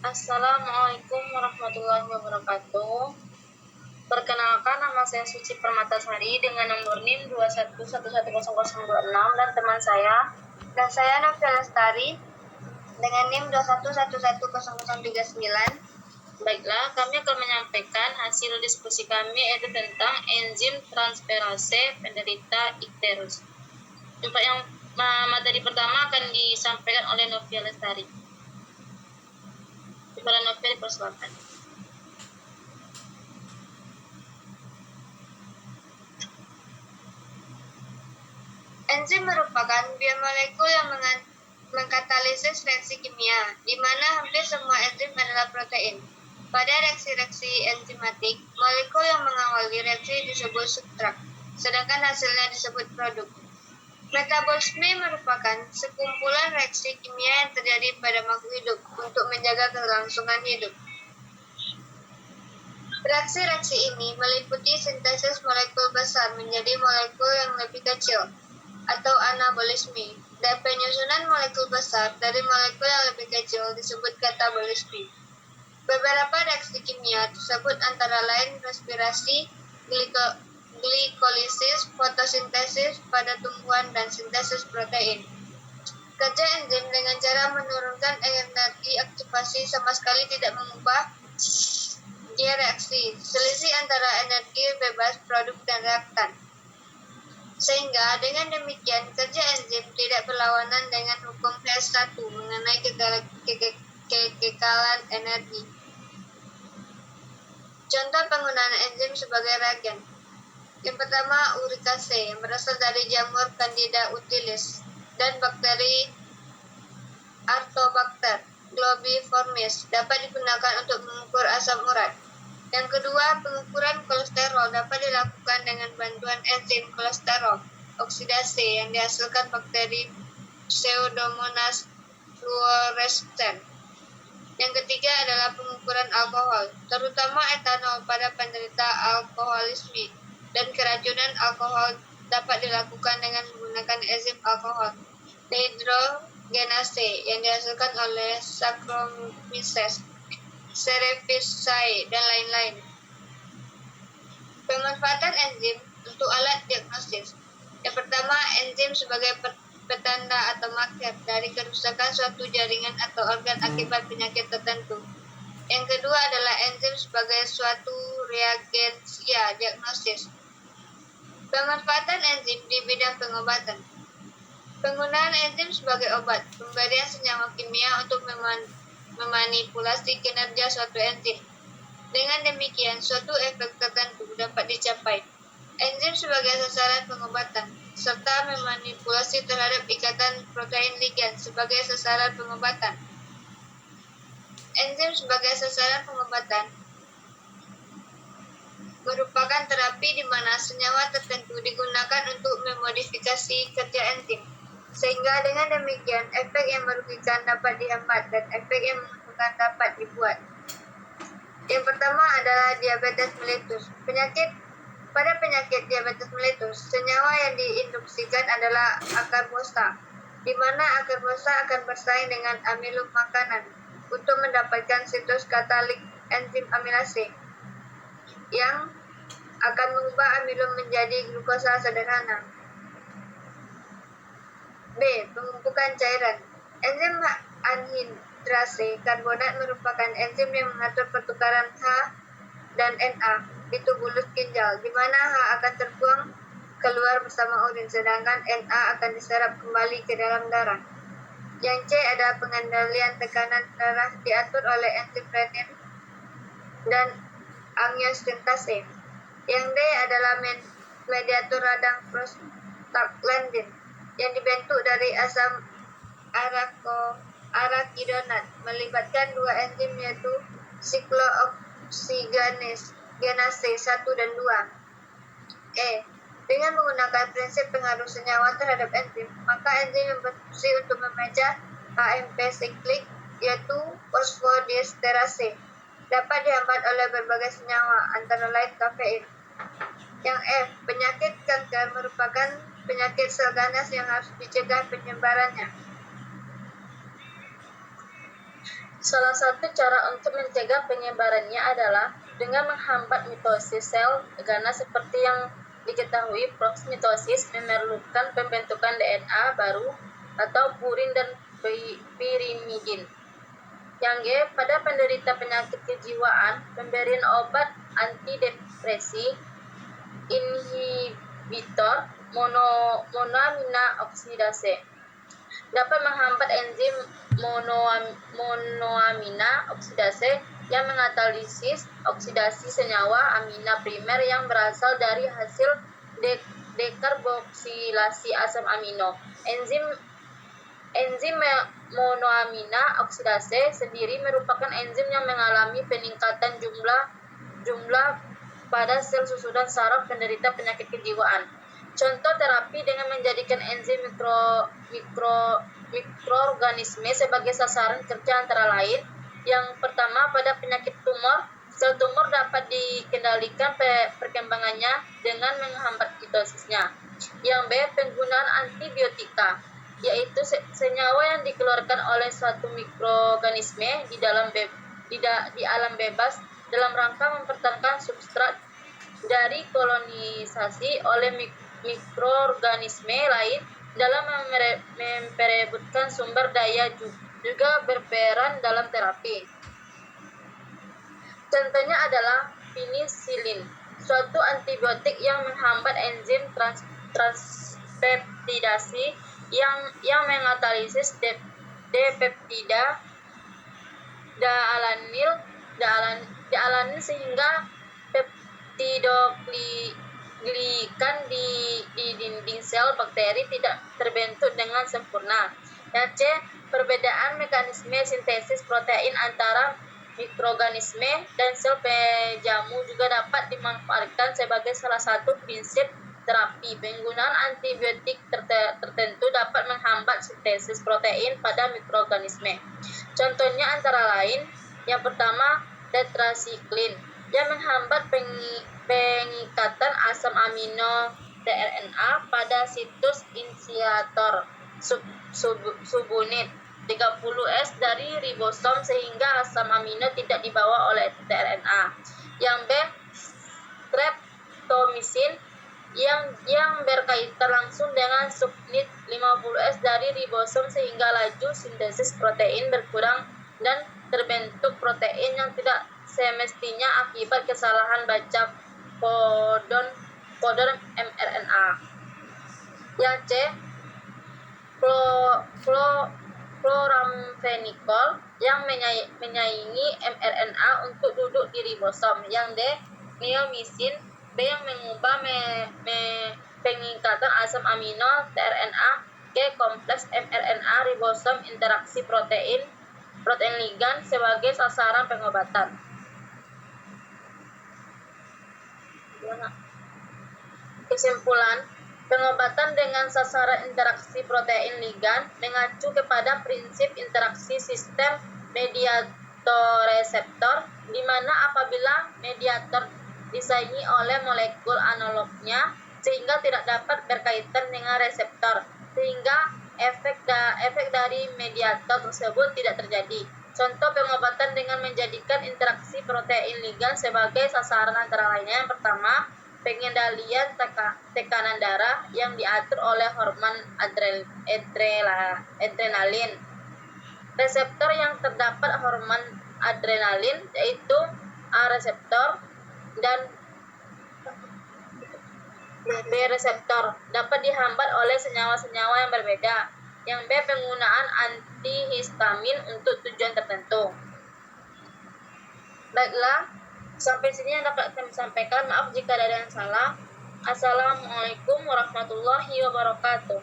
Assalamualaikum warahmatullahi wabarakatuh. Perkenalkan, nama saya Suci Permatasari dengan nomor NIM 2111026 dan teman saya. Dan saya Novia Lestari dengan NIM 2111039. Baiklah, kami akan menyampaikan hasil diskusi kami yaitu tentang enzim transferase penderita ikterus. Untuk yang materi pertama akan disampaikan oleh Novia Lestari. Kepada Novia, dipersilakan. Enzim merupakan biomolekul yang mengkatalisis reaksi kimia, di mana hampir semua enzim adalah protein. Pada reaksi-reaksi enzimatik, molekul yang mengawali reaksi disebut substrat, sedangkan hasilnya disebut produk. Metabolisme merupakan sekumpulan reaksi kimia yang terjadi pada makhluk hidup untuk menjaga kelangsungan hidup. Reaksi-reaksi ini meliputi sintesis molekul besar menjadi molekul yang lebih kecil, atau anabolisme, dan penyusunan molekul besar dari molekul yang lebih kecil disebut katabolisme. Beberapa reaksi kimia tersebut antara lain respirasi, glikolisis, fotosintesis pada tumbuhan, dan sintesis protein. Kerja enzim dengan cara menurunkan energi aktivasi sama sekali tidak mengubah dia reaksi, selisih antara energi bebas produk dan reaktan. Sehingga dengan demikian kerja enzim tidak berlawanan dengan hukum PS1 mengenai kekekalan energi. Contoh penggunaan enzim sebagai reagen. Yang pertama, urikase yang berasal dari jamur Candida utilis dan bakteri Artobacter globiformis dapat digunakan untuk mengukur asam urat. Yang kedua, pengukuran kolesterol dapat dilakukan dengan bantuan enzim kolesterol oksidase yang dihasilkan bakteri Pseudomonas fluorescens. Yang ketiga adalah pengukuran alkohol, terutama etanol pada penderita alkoholisme, dan keracunan alkohol dapat dilakukan dengan menggunakan enzim alkohol dehydrogenase yang dihasilkan oleh Saccharomyces cerevisiae dan lain-lain. Pemanfaatan enzim untuk alat diagnosis. Yang pertama, enzim sebagai petanda atau marker dari kerusakan suatu jaringan atau organ akibat penyakit tertentu. Yang kedua adalah enzim sebagai suatu reagensia diagnosis. Pemanfaatan enzim di bidang pengobatan. Penggunaan enzim sebagai obat, pemberian senyawa kimia untuk memanipulasi kinerja suatu enzim. Dengan demikian, suatu efek tertentu dapat dicapai. Enzim sebagai sasaran pengobatan, serta memanipulasi terhadap ikatan protein ligan sebagai sasaran pengobatan. Enzim sebagai sasaran pengobatan merupakan terapi di mana senyawa tertentu digunakan untuk memodifikasi kerja enzim, sehingga dengan demikian efek yang merugikan dapat dihambat dan efek yang menguntungkan dapat dibuat. Yang pertama adalah diabetes mellitus. Pada penyakit diabetes mellitus, senyawa yang diinduksikan adalah akarbosa, di mana akarbosa akan bersaing dengan amilum makanan untuk mendapatkan situs katalik enzim amilase yang akan mengubah amilum menjadi glukosa sederhana. B. Pemumpukan cairan. Enzim anhidrase karbonat merupakan enzim yang mengatur pertukaran H dan Na di tubulus ginjal, di mana H akan terbuang keluar bersama urin, sedangkan Na akan diserap kembali ke dalam darah. Yang C adalah pengendalian tekanan darah diatur oleh enzim renin dan angiosintase. Yang D adalah mediator radang prostaglandin yang dibentuk dari asam arachidonat melibatkan dua enzim yaitu siklooksidase 1 dan 2. E. Dengan menggunakan prinsip pengaruh senyawa terhadap enzim, maka enzim yang berfungsi untuk memecah AMP siklik yaitu fosfodiesterase dapat dihambat oleh berbagai senyawa antara lain kafein. Yang F. Penyakit kanker merupakan penyakit sel ganas yang harus dicegah penyebarannya. Salah satu cara untuk mencegah penyebarannya adalah dengan menghambat mitosis sel ganas seperti yang diketahui. Proses mitosis memerlukan pembentukan DNA baru atau purin dan pirimidin. Yang G, pada penderita penyakit kejiwaan, pemberian obat antidepresi, inhibitor monoamina oksidase dapat menghambat enzim monoamina oksidase yang mengatalisis oksidasi senyawa amina primer yang berasal dari hasil dekarboksilasi asam amino. Enzim monoamina oksidase sendiri merupakan enzim yang mengalami peningkatan jumlah pada sel susunan saraf penderita penyakit kejiwaan. Contoh terapi dengan menjadikan enzim mikroorganisme sebagai sasaran kerja antara lain. Yang pertama, pada penyakit tumor, sel tumor dapat dikendalikan perkembangannya dengan menghambat mitosisnya. Yang B, penggunaan antibiotika, yaitu senyawa yang dikeluarkan oleh suatu mikroorganisme di alam bebas dalam rangka mempertahankan substrat dari kolonisasi oleh mikroorganisme lain dalam memperebutkan sumber daya juga berperan dalam terapi. Contohnya adalah penisilin, suatu antibiotik yang menghambat enzim transpeptidasi yang mengatalisis D-peptida dialanin sehingga peptidoglikan di dinding sel bakteri tidak terbentuk dengan sempurna. Yang C, perbedaan mekanisme sintesis protein antara mikroorganisme dan sel penjamu juga dapat dimanfaatkan sebagai salah satu prinsip terapi. Penggunaan antibiotik tertentu dapat menghambat sintesis protein pada mikroorganisme. Contohnya antara lain, yang pertama, tetrasiklin yang menghambat pengikatan asam amino tRNA pada situs inisiator subunit 30S dari ribosom sehingga asam amino tidak dibawa oleh tRNA. Yang B, streptomycin yang berkaitan langsung dengan subunit 50S dari ribosom sehingga laju sintesis protein berkurang dan terbentuk protein yang tidak semestinya akibat kesalahan baca kodon mRNA. Yang C, chloramphenicol yang menyaingi mRNA untuk duduk di ribosom. Yang D, neomycin B yang mengubah pengikatan asam amino tRNA ke kompleks mRNA ribosom interaksi protein ligan sebagai sasaran pengobatan. Kesimpulan, pengobatan dengan sasaran interaksi protein ligan mengacu kepada prinsip interaksi sistem mediator-reseptor, di mana apabila mediator disaingi oleh molekul analognya sehingga tidak dapat berkaitan dengan reseptor, sehingga efek dari mediator tersebut tidak terjadi. Contoh pengobatan dengan menjadikan interaksi protein ligan sebagai sasaran antara lainnya. Yang pertama, pengendalian tekanan darah yang diatur oleh hormon adrenalin. Reseptor yang terdapat hormon adrenalin yaitu A reseptor dan B reseptor dapat dihambat oleh senyawa-senyawa yang berbeda. Yang B, penggunaan antihistamin untuk tujuan tertentu. Baiklah, sampai sini yang dapat kami sampaikan. Maaf jika ada yang salah. Assalamualaikum warahmatullahi wabarakatuh.